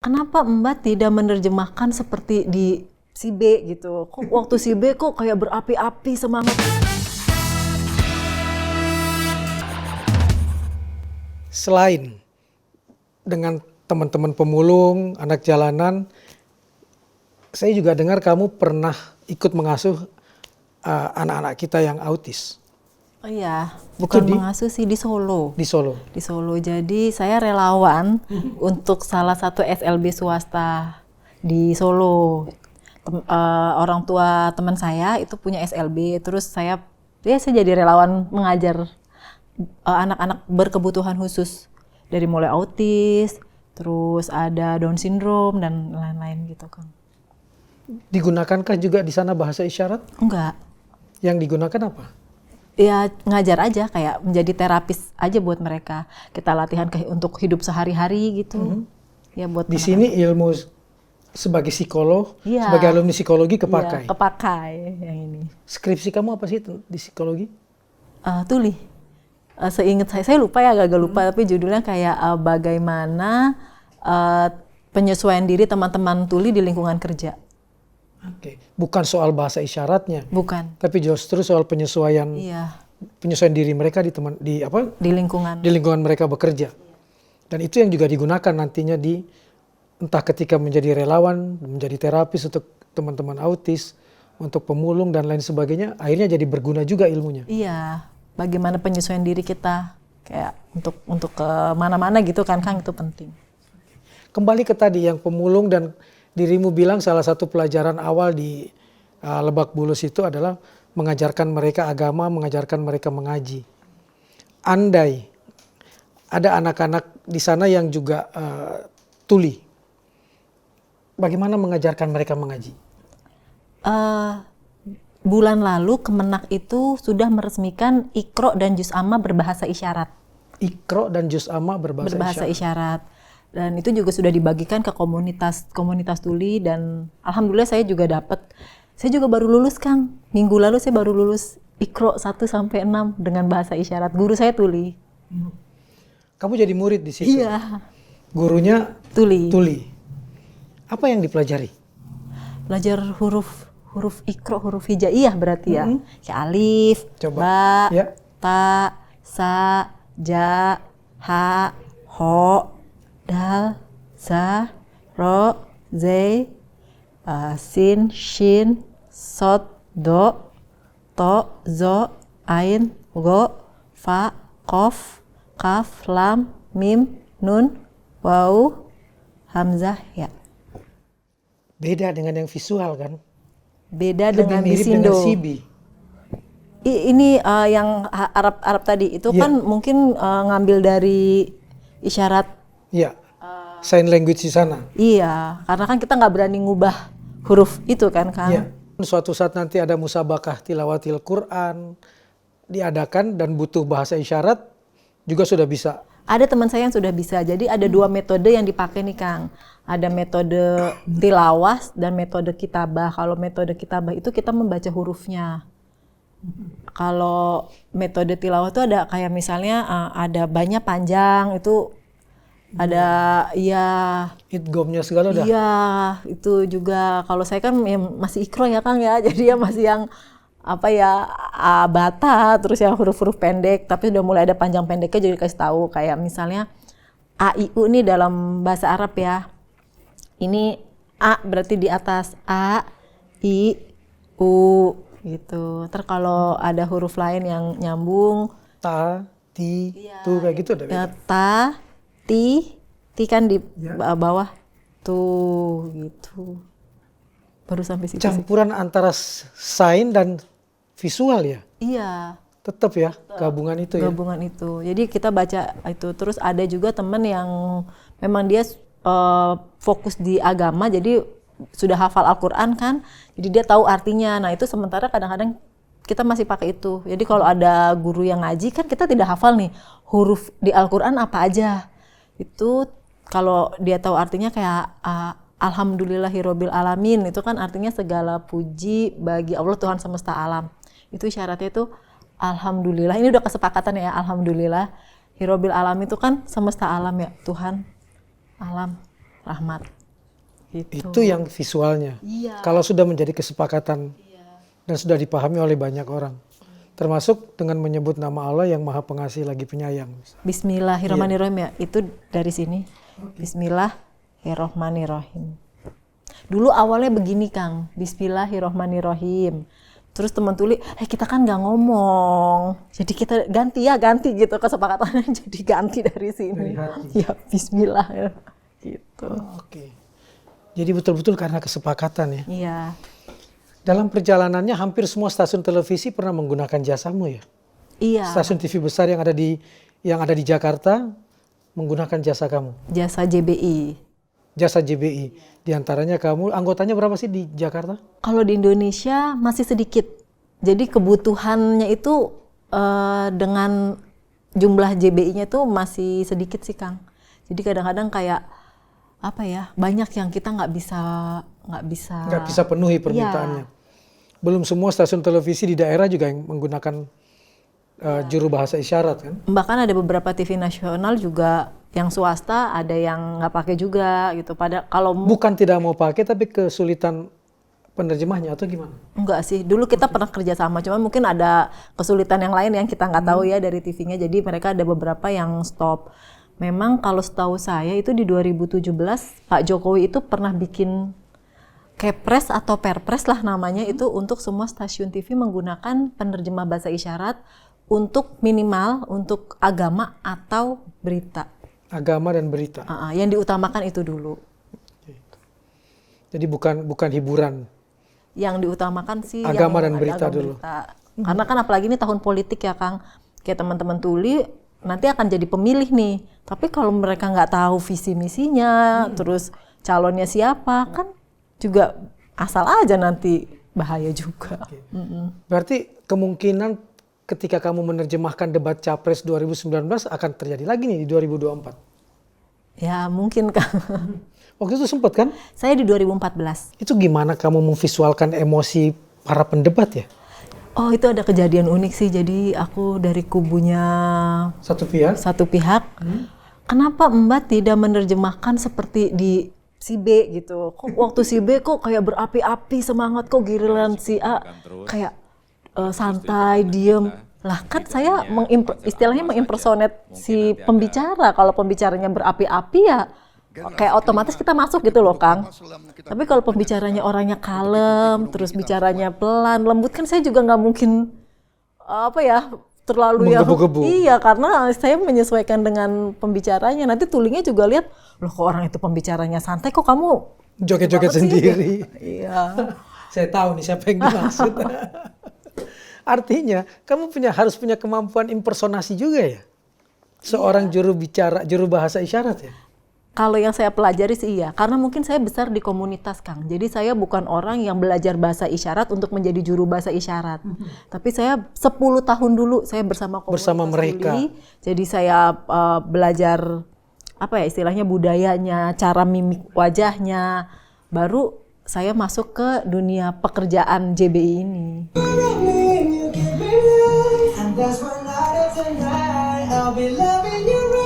kenapa Mbak tidak menerjemahkan seperti di si B gitu? Kok waktu si B kok kayak berapi-api semangat? Selain dengan teman-teman pemulung, anak jalanan, saya juga dengar kamu pernah ikut mengasuh anak-anak kita yang autis. Oh iya, bukan mengasuh sih, di Solo. Di Solo. Di Solo. Jadi saya relawan untuk salah satu SLB swasta di Solo. Orang tua teman saya itu punya SLB, terus saya jadi relawan mengajar anak-anak berkebutuhan khusus, dari mulai autis, terus ada Down syndrome dan lain-lain gitu, Kang. Digunakankah juga di sana bahasa isyarat? Enggak. Yang digunakan apa? Ya ngajar aja, kayak menjadi terapis aja buat mereka. Kita latihan untuk hidup sehari-hari gitu. Ya buat di sini ilmu sebagai psikolog, ya, sebagai alumni psikologi kepakai. Ya, kepakai yang ini. Skripsi kamu apa sih di psikologi? Tuli. Seingat saya lupa ya, agak lupa, tapi judulnya kayak bagaimana penyesuaian diri teman-teman tuli di lingkungan kerja. Oke, bukan soal bahasa isyaratnya. Bukan. Tapi justru soal penyesuaian. Iya. Penyesuaian diri mereka di lingkungan. Di lingkungan mereka bekerja. Dan itu yang juga digunakan nantinya entah ketika menjadi relawan, menjadi terapis untuk teman-teman autis, untuk pemulung dan lain sebagainya, akhirnya jadi berguna juga ilmunya. Iya. Bagaimana penyesuaian diri kita kayak untuk ke mana-mana gitu kan, Kang, itu penting. Kembali ke tadi yang pemulung, dan dirimu bilang salah satu pelajaran awal di Lebak Bulus itu adalah mengajarkan mereka agama, mengajarkan mereka mengaji. Andai ada anak-anak di sana yang juga tuli, bagaimana mengajarkan mereka mengaji? Bulan lalu Kemenak itu sudah meresmikan Iqro dan Juz Amma berbahasa isyarat. Iqro dan Juz Amma berbahasa isyarat. Dan itu juga sudah dibagikan ke komunitas tuli, dan alhamdulillah saya juga dapat. Saya juga baru lulus, Kang. Minggu lalu saya baru lulus Iqro 1 sampai 6 dengan bahasa isyarat. Guru saya tuli. Kamu jadi murid di situ? Iya. Gurunya tuli. Apa yang dipelajari? Belajar huruf Iqro, huruf hijaiyah berarti ya. Kayak alif, ba, ta, sa, ja, ha, ho, dal, za, ro, zai, sin, shin, sod, do, to, zo, ain, go, fa, kof, kaf, lam, mim, nun, waw, hamzah, ya. Beda dengan yang visual kan? Beda lebih dengan mirip Bisindo. dengan Sibi. Ini yang Arab tadi itu kan mungkin ngambil dari isyarat. Iya. Sign language di sana. Iya, karena kan kita nggak berani ngubah huruf itu kan, Kang. Iya. Suatu saat nanti ada musabakah tilawatil Quran diadakan dan butuh bahasa isyarat, juga sudah bisa. Ada teman saya yang sudah bisa. Jadi ada 2 metode yang dipakai nih, Kang. Ada metode tilawas dan metode kitabah. Kalau metode kitabah itu kita membaca hurufnya. Kalau metode tilawah itu ada kayak misalnya ada banyak panjang, itu ada idghamnya segala dah. Iya, itu juga. Kalau saya kan masih Iqro ya, Kang ya. Jadi ya masih yang bata, terus yang huruf-huruf pendek, tapi udah mulai ada panjang pendeknya, jadi kasih tahu kayak misalnya a i u nih dalam bahasa Arab ya. Ini a berarti di atas, a i u gitu. Terus kalau ada huruf lain yang nyambung, ta, ti, tu kayak gitu ada. Ta, ti kan di bawah tuh gitu. Baru sampai situ. Campuran antara sign dan visual ya? Iya. Tetap ya, gabungan itu ya? Gabungan itu. Jadi kita baca itu. Terus ada juga teman yang memang dia fokus di agama, jadi sudah hafal Al-Quran kan, jadi dia tahu artinya. Nah itu sementara kadang-kadang kita masih pakai itu. Jadi kalau ada guru yang ngaji kan kita tidak hafal nih huruf di Al-Quran apa aja. Itu kalau dia tahu artinya kayak Alhamdulillahirabbil alamin, itu kan artinya segala puji bagi Allah Tuhan semesta alam. Itu syaratnya itu alhamdulillah. Ini udah kesepakatan ya, alhamdulillah. Hirabbil alamin itu kan semesta alam ya, Tuhan alam. Rahmat. Gitu. Itu yang visualnya. Iya. Kalau sudah menjadi kesepakatan dan sudah dipahami oleh banyak orang. Termasuk dengan menyebut nama Allah yang Maha Pengasih lagi penyayang. Bismillahirrahmanirrahim ya. Itu dari sini. Bismillahirrahmanirrahim. Dulu awalnya begini Kang. Bismillahirrahmanirrahim. Terus teman tuli, kita kan nggak ngomong, jadi kita ganti gitu kesepakatannya, jadi ganti dari sini. Ya Bismillah ya. Gitu. Oke. Jadi betul-betul karena kesepakatan ya. Iya. Dalam perjalanannya hampir semua stasiun televisi pernah menggunakan jasamu ya. Iya. Stasiun TV besar yang ada di Jakarta menggunakan jasa kamu. Jasa JBI. Jasa JBI. Di antaranya kamu, anggotanya berapa sih di Jakarta? Kalau di Indonesia masih sedikit. Jadi kebutuhannya itu dengan jumlah JBI-nya itu masih sedikit sih Kang. Jadi kadang-kadang kayak banyak yang kita nggak bisa penuhi permintaannya. Belum semua stasiun televisi di daerah juga yang menggunakan juru bahasa isyarat kan? Bahkan ada beberapa TV nasional juga yang swasta ada yang nggak pakai juga gitu. Kalau bukan tidak mau pakai tapi kesulitan penerjemahnya atau gimana? Enggak sih, dulu kita pernah kerja sama, cuma mungkin ada kesulitan yang lain yang kita nggak tahu ya dari TV-nya. Jadi mereka ada beberapa yang stop. Memang kalau setahu saya itu di 2017 Pak Jokowi itu pernah bikin Kepres atau Perpres lah namanya itu untuk semua stasiun TV menggunakan penerjemah bahasa isyarat untuk minimal untuk agama atau berita. Agama dan berita. Yang diutamakan itu dulu. Jadi bukan hiburan. Yang diutamakan sih agama dan berita dulu. Karena kan apalagi ini tahun politik ya Kang. Kayak teman-teman tuli nanti akan jadi pemilih nih. Tapi kalau mereka nggak tahu visi misinya, terus calonnya siapa, kan juga asal aja nanti bahaya juga. Berarti kemungkinan ketika kamu menerjemahkan debat Capres 2019 akan terjadi lagi nih di 2024? Ya mungkin Kang. Waktu itu sempat kan? Saya di 2014. Itu gimana kamu memvisualkan emosi para pendebat ya? Oh itu ada kejadian unik sih, jadi aku dari kubunya satu pihak. Kenapa Mbak tidak menerjemahkan seperti di si B gitu? Kok waktu si B kok kayak berapi-api semangat, kok giliran si A kayak santai, diem. Lah kan saya istilahnya mengimpersonate si pembicara. Kalau pembicaranya berapi-api ya kayak otomatis kita masuk gitu loh Kang. Tapi kalau pembicaranya orangnya kalem, terus bicaranya pelan, lembut, kan saya juga nggak mungkin terlalu menggebu-gebu. Iya, karena saya menyesuaikan dengan pembicaranya. Nanti tulingnya juga lihat, loh kok orang itu pembicaranya santai, kok kamu joget-joget sendiri. Iya. Saya tahu nih siapa yang dimaksud. Artinya kamu harus punya kemampuan impersonasi juga ya? Seorang juru bahasa isyarat ya? Kalau yang saya pelajari sih iya, karena mungkin saya besar di komunitas Kang. Jadi saya bukan orang yang belajar bahasa isyarat untuk menjadi juru bahasa isyarat. Tapi saya 10 tahun dulu saya bersama mereka. Jadi saya belajar istilahnya budayanya, cara mimik wajahnya. Baru saya masuk ke dunia pekerjaan JBI ini. And that's when I tonight I'll be loving you.